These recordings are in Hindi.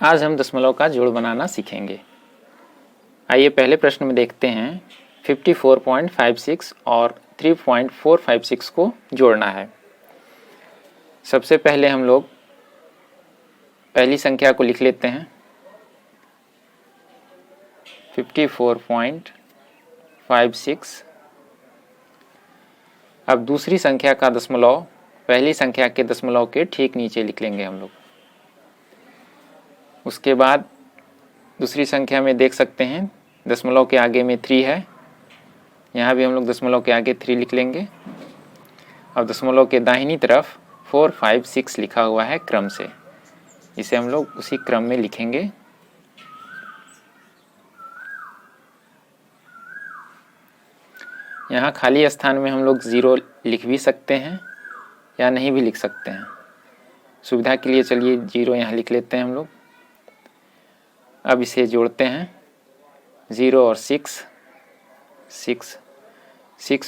आज हम दशमलव का जोड़ बनाना सीखेंगे। आइए पहले प्रश्न में देखते हैं 54.56 और 3.456 को जोड़ना है। सबसे पहले हम लोग पहली संख्या को लिख लेते हैं 54.56। अब दूसरी संख्या का दशमलव पहली संख्या के दशमलव के ठीक नीचे लिख लेंगे हम लोग। उसके बाद दूसरी संख्या में देख सकते हैं दशमलव के आगे में 3 है, यहाँ भी हम लोग दशमलव के आगे 3 लिख लेंगे। अब दशमलव के दाहिनी तरफ 4, 5, 6 लिखा हुआ है क्रम से, इसे हम लोग उसी क्रम में लिखेंगे। यहाँ खाली स्थान में हम लोग 0 लिख भी सकते हैं या नहीं भी लिख सकते हैं। सुविधा के लिए चलिए 0 यहाँ लिख लेते हैं हम लोग। अब इसे जोड़ते हैं 0 और 6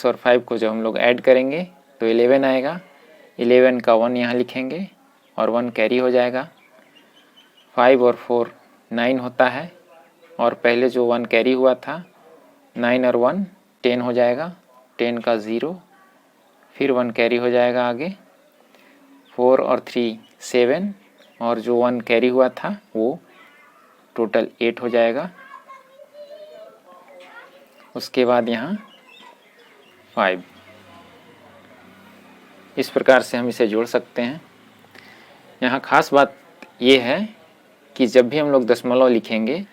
और 5 को जब हम लोग ऐड करेंगे तो 11 आएगा। 11 का 1 यहाँ लिखेंगे और 1 कैरी हो जाएगा। 5 और 4 9 होता है और पहले जो 1 कैरी हुआ था 9 और 1 10 हो जाएगा। 10 का 0 फिर 1 कैरी हो जाएगा आगे। 4 और 3 7 और जो 1 कैरी हुआ था वो टोटल 8 हो जाएगा। उसके बाद यहाँ 5। इस प्रकार से हम इसे जोड़ सकते हैं। यहाँ खास बात ये है कि जब भी हम लोग दशमलव लिखेंगे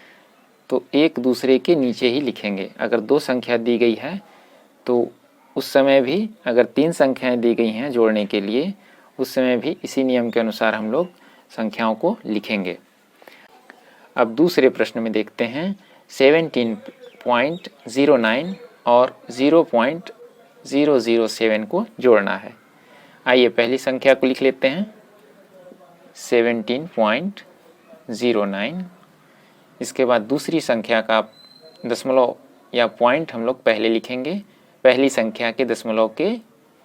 तो एक दूसरे के नीचे ही लिखेंगे। अगर 2 संख्या दी गई है तो उस समय भी, अगर 3 संख्याएं दी गई हैं जोड़ने के लिए, उस समय भी इसी नियम के अनुसार हम लोग संख्याओं को लिखेंगे। अब दूसरे प्रश्न में देखते हैं 17.09 और 0.007 को जोड़ना है। आइए पहली संख्या को लिख लेते हैं 17.09। इसके बाद दूसरी संख्या का दशमलव या पॉइंट हम लोग पहले लिखेंगे, पहली संख्या के दशमलव के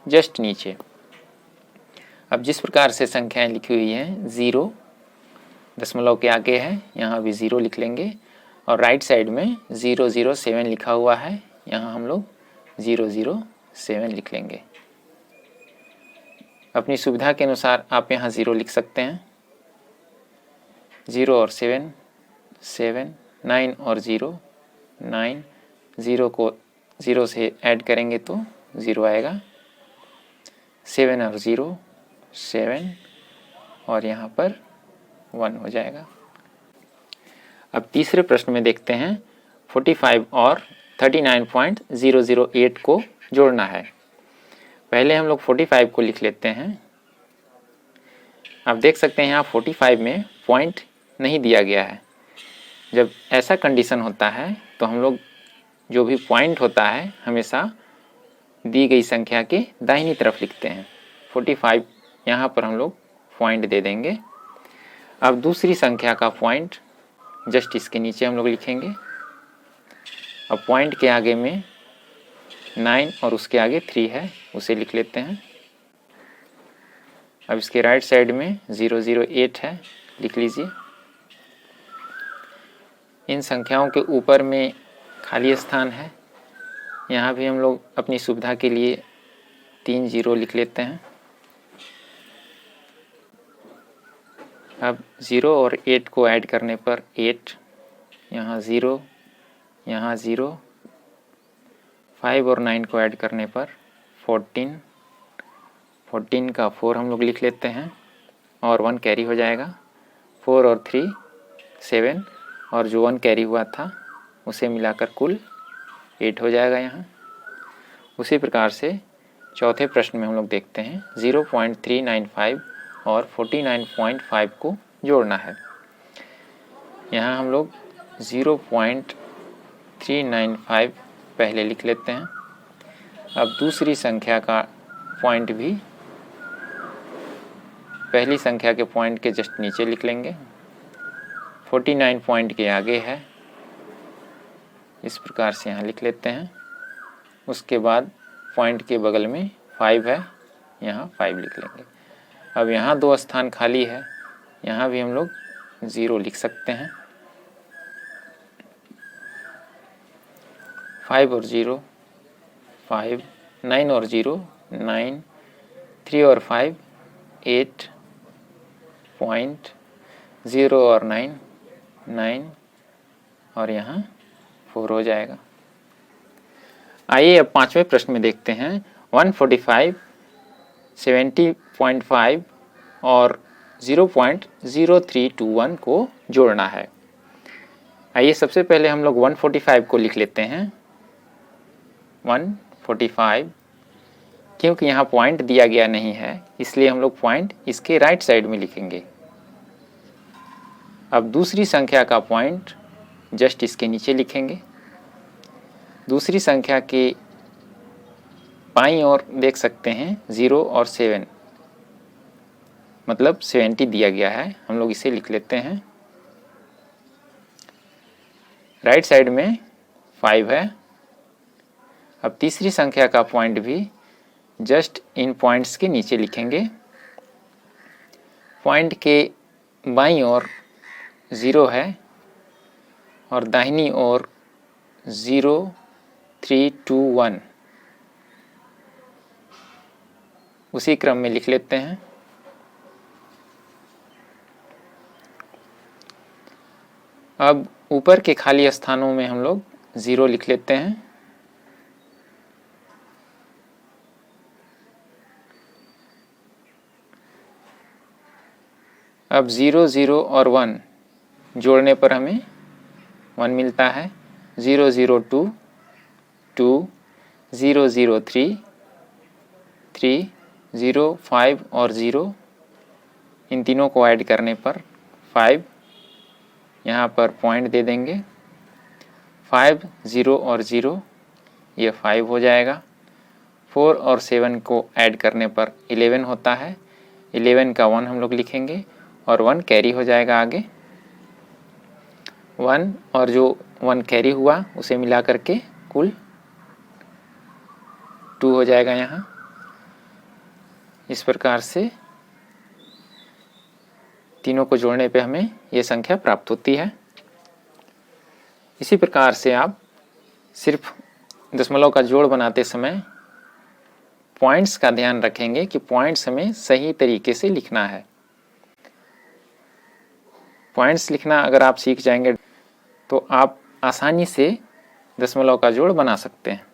जस्ट नीचे। अब जिस प्रकार से संख्याएं लिखी हुई हैं, 0 दशमलव के आगे है, यहाँ भी 0 लिख लेंगे और राइट साइड में 007 लिखा हुआ है, यहाँ हम लोग 007 लिख लेंगे। अपनी सुविधा के अनुसार आप यहाँ 0 लिख सकते हैं। 0 और 7 7, 9 और 0 9, 0 को 0 से ऐड करेंगे तो 0 आएगा। 7 और 0 7 और यहाँ पर 1 हो जाएगा। अब तीसरे प्रश्न में देखते हैं 45 और 39.008 को जोड़ना है। पहले हम लोग 45 को लिख लेते हैं। आप देख सकते हैं यहाँ 45 में पॉइंट नहीं दिया गया है। जब ऐसा कंडीशन होता है तो हम लोग जो भी पॉइंट होता है हमेशा दी गई संख्या के दाहिनी तरफ लिखते हैं। 45 यहाँ पर हम लोग पॉइंट दे देंगे। अब दूसरी संख्या का पॉइंट जस्ट इसके नीचे हम लोग लिखेंगे। अब पॉइंट के आगे में 9 और उसके आगे 3 है, उसे लिख लेते हैं। अब इसके राइट साइड में 008 है, लिख लीजिए। इन संख्याओं के ऊपर में खाली स्थान है, यहाँ भी हम लोग अपनी सुविधा के लिए 3 0 लिख लेते हैं। अब 0 और 8 को ऐड करने पर 8, यहाँ 0, यहाँ 0, 5 और 9 को ऐड करने पर 14, 14 का 4 हम लोग लिख लेते हैं और 1 कैरी हो जाएगा। 4 और 3 7 और जो 1 कैरी हुआ था उसे मिलाकर कुल 8 हो जाएगा यहाँ। उसी प्रकार से चौथे प्रश्न में हम लोग देखते हैं 0.395 और 49.5 को जोड़ना है। यहाँ हम लोग 0.395 पहले लिख लेते हैं। अब दूसरी संख्या का पॉइंट भी पहली संख्या के पॉइंट के जस्ट नीचे लिख लेंगे। 49 पॉइंट के आगे है, इस प्रकार से यहाँ लिख लेते हैं। उसके बाद पॉइंट के बगल में 5 है, यहाँ 5 लिख लेंगे। अब यहाँ 2 स्थान खाली है, यहाँ भी हम लोग 0 लिख सकते हैं। 5 और 0 5, 9 और 0 9, 3 और 5 8, पॉइंट 0 और 9 9 और यहाँ 4 हो जाएगा। आइए अब पांचवें प्रश्न में देखते हैं। 145, 70.5 और 0.0321 को जोड़ना है। आइए सबसे पहले हम लोग 145 को लिख लेते हैं। 145, क्योंकि यहाँ पॉइंट दिया गया नहीं है इसलिए हम लोग पॉइंट इसके राइट साइड में लिखेंगे। अब दूसरी संख्या का पॉइंट जस्ट इसके नीचे लिखेंगे। दूसरी संख्या के बाईं ओर देख सकते हैं 0 और 7, मतलब 70 दिया गया है, हम लोग इसे लिख लेते हैं। राइट साइड में 5 है। अब तीसरी संख्या का पॉइंट भी जस्ट इन पॉइंट्स के नीचे लिखेंगे। पॉइंट के बाईं ओर 0 है और दाहिनी ओर 0, 3, 2, 1 उसी क्रम में लिख लेते हैं। अब ऊपर के खाली स्थानों में हम लोग 0 लिख लेते हैं। अब 0, 0 और 1 जोड़ने पर हमें 1 मिलता है। 0, 0, 2, 2, 0, 0, 3, 3, 0, 5 और 0, इन तीनों को ऐड करने पर 5, यहाँ पर पॉइंट दे देंगे। 5, 0 और 0 ये 5 हो जाएगा। 4 और 7 को ऐड करने पर 11 होता है। 11 का 1 हम लोग लिखेंगे और 1 कैरी हो जाएगा आगे। 1 और जो 1 कैरी हुआ उसे मिला करके कुल 2 हो जाएगा यहाँ। इस प्रकार से तीनों को जोड़ने पे हमें ये संख्या प्राप्त होती है। इसी प्रकार से आप सिर्फ दशमलव का जोड़ बनाते समय पॉइंट्स का ध्यान रखेंगे कि पॉइंट्स हमें सही तरीके से लिखना है। पॉइंट्स लिखना अगर आप सीख जाएंगे तो आप आसानी से दशमलव का जोड़ बना सकते हैं।